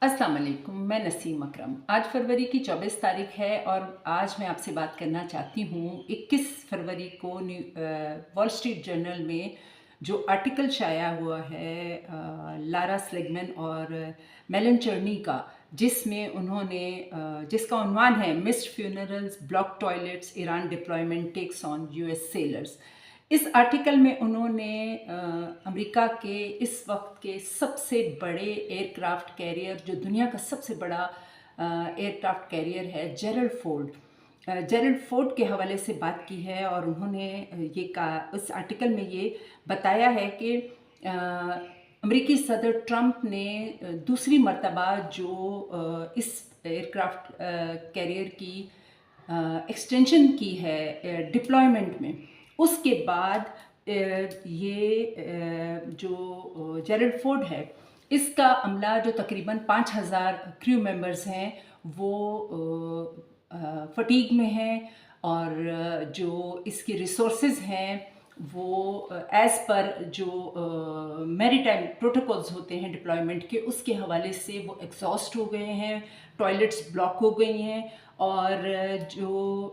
अस्सलाम वालेकुम, मैं नसीम अकरम। आज फरवरी की 24 तारीख है और आज मैं आपसे बात करना चाहती हूँ 21 फरवरी को वॉल स्ट्रीट जर्नल में जो आर्टिकल शाया हुआ है लारा स्लेगमैन और मेलन चर्नी का, जिसमें उन्होंने जिसका उन्वान है missed funerals block toilets Iran deployment takes on US sailors. इस आर्टिकल में उन्होंने अमेरिका के इस वक्त के सबसे बड़े एयरक्राफ्ट कैरियर, जो दुनिया का सबसे बड़ा एयरक्राफ्ट कैरियर है, जेरल्ड फोर्ड के हवाले से बात की है। और उन्होंने ये कहा, उस आर्टिकल में ये बताया है कि अमेरिकी सदर ट्रंप ने दूसरी मर्तबा जो इस एयरक्राफ्ट कैरियर की एक्सटेंशन की है डिप्लॉयमेंट में, उसके बाद जो जेरल्ड फोर्ड है, इसका अमला जो तकरीबन 5,000 क्रू मेंबर्स हैं वो फटीग में हैं, और जो इसके रिसोर्सेज हैं वो एज़ पर जो मैरीटाइम प्रोटोकॉल्स होते हैं डिप्लॉयमेंट के, उसके हवाले से वो एग्जॉस्ट हो गए हैं, टॉयलेट्स ब्लॉक हो गई हैं, और जो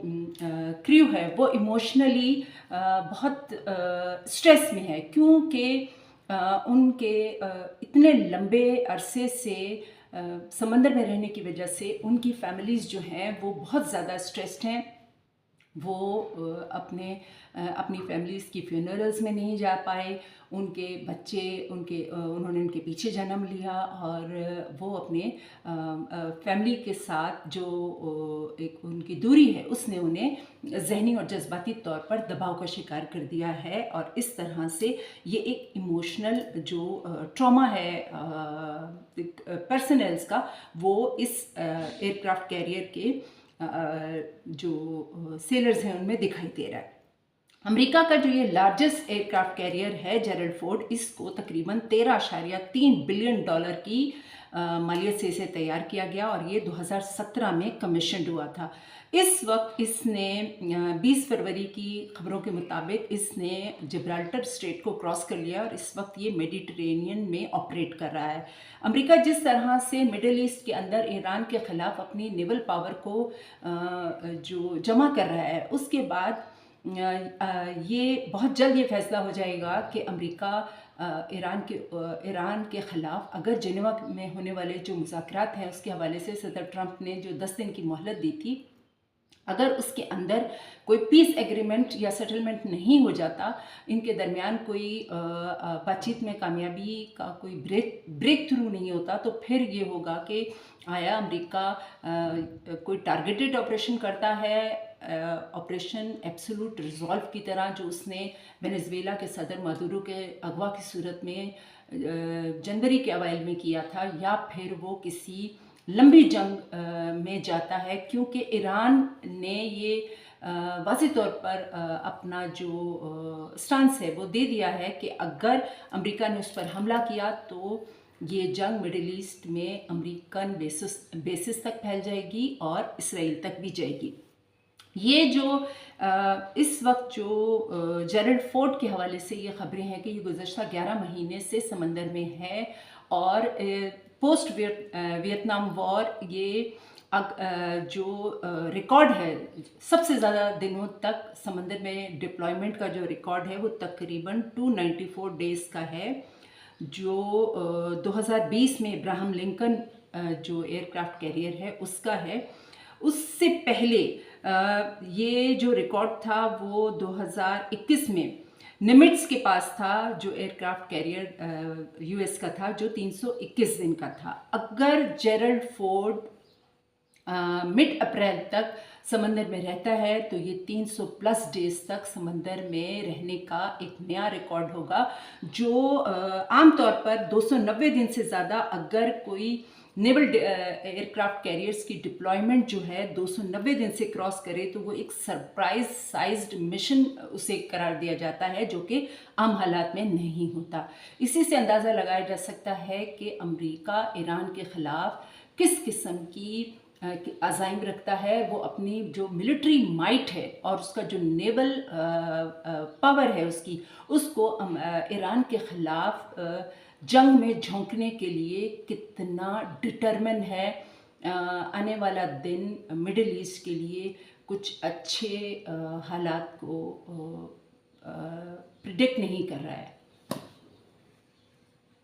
क्रू है वो इमोशनली बहुत स्ट्रेस में है, क्योंकि उनके इतने लंबे अरसे से समंदर में रहने की वजह से उनकी फैमिलीज़ जो हैं वो बहुत ज़्यादा स्ट्रेस्ड हैं। वो अपनी फैमिलीज़ की फ्यूनरल्स में नहीं जा पाए, उनके बच्चे उन्होंने उनके पीछे जन्म लिया, और वो अपने फैमिली के साथ जो एक उनकी दूरी है उसने उन्हें ज़हनी और जज्बाती तौर पर दबाव का शिकार कर दिया है। और इस तरह से ये एक इमोशनल जो ट्रॉमा है पर्सनल्स का, वो इस एयरक्राफ्ट कैरियर के जो सेलर्स हैं उनमें दिखाई दे रहा है। अमेरिका का जो ये लार्जेस्ट एयरक्राफ्ट कैरियर है जेरल्ड फोर्ड, इसको तकरीबन 13.3 बिलियन डॉलर की मालियत से इसे तैयार किया गया, और ये 2017 में कमीशन हुआ था। इस वक्त इसने 20 फरवरी की खबरों के मुताबिक इसने जिब्राल्टर स्ट्रेट को क्रॉस कर लिया, और इस वक्त ये मेडिटरेनियन में ऑपरेट कर रहा है। अमेरिका जिस तरह से मिडल ईस्ट के अंदर ईरान के ख़िलाफ़ अपनी नेवल पावर को जो जमा कर रहा है, उसके बाद ये बहुत जल्द ये फैसला हो जाएगा कि अमेरिका ईरान के ख़िलाफ़, अगर जिनेवा में होने वाले जो मुज़ाकरात हैं उसके हवाले से सदर ट्रंप ने जो 10 दिन की मोहलत दी थी, अगर उसके अंदर कोई पीस एग्रीमेंट या सेटलमेंट नहीं हो जाता, इनके दरमियान कोई बातचीत में कामयाबी का कोई ब्रेक थ्रू नहीं होता, तो फिर ये होगा कि आया अमेरिका कोई टारगेटेड ऑपरेशन करता है, ऑपरेशन एब्सोल्यूट रिजॉल्व की तरह, जो उसने वेनेजुएला के सदर मादुरो के अगवा की सूरत में जनवरी के अवाइल में किया था, या फिर वो किसी लंबी जंग में जाता है, क्योंकि ईरान ने ये वाज़ेह तौर पर अपना जो स्टांस है वो दे दिया है कि अगर अमेरिका ने उस पर हमला किया तो ये जंग मिडिल ईस्ट में अमेरिकन बेसिस तक फैल जाएगी और इसराइल तक भी जाएगी। ये जो इस वक्त जो जेरल्ड फोर्ड के हवाले से ये खबरें हैं कि ये गुज़श्ता 11 महीने से समंदर में है, और पोस्ट वियतनाम वॉर ये जो रिकॉर्ड है सबसे ज़्यादा दिनों तक समंदर में डिप्लॉयमेंट का जो रिकॉर्ड है वो तकरीबन 294 डेज़ का है, जो 2020 में इब्राहिम लिंकन जो एयरक्राफ्ट कैरियर है उसका है। उससे पहले ये जो रिकॉर्ड था वो 2021 में निमिट्स के पास था, जो एयरक्राफ्ट कैरियर यूएस का था, जो 321 दिन का था। अगर जेरल्ड फोर्ड मिड अप्रैल तक समंदर में रहता है तो ये 300 प्लस डेज तक समंदर में रहने का एक नया रिकॉर्ड होगा, जो आमतौर पर 290 दिन से ज़्यादा, अगर कोई नेवल एयरक्राफ्ट कैरियर्स की डिप्लॉयमेंट जो है 290 दिन से क्रॉस करे तो वो एक सरप्राइज साइज्ड मिशन उसे करार दिया जाता है, जो कि आम हालात में नहीं होता। इसी से अंदाज़ा लगाया जा सकता है कि अमेरिका ईरान के ख़िलाफ़ किस किस्म की अज़ाइम रखता है। वो अपनी जो मिलिट्री माइट है और उसका जो नेवल पावर है उसको ईरान के ख़िलाफ़ जंग में झोंकने के लिए कितना डिटरमिन है। आने वाला दिन मिडिल ईस्ट के लिए कुछ अच्छे हालात को प्रिडिक्ट नहीं कर रहा है।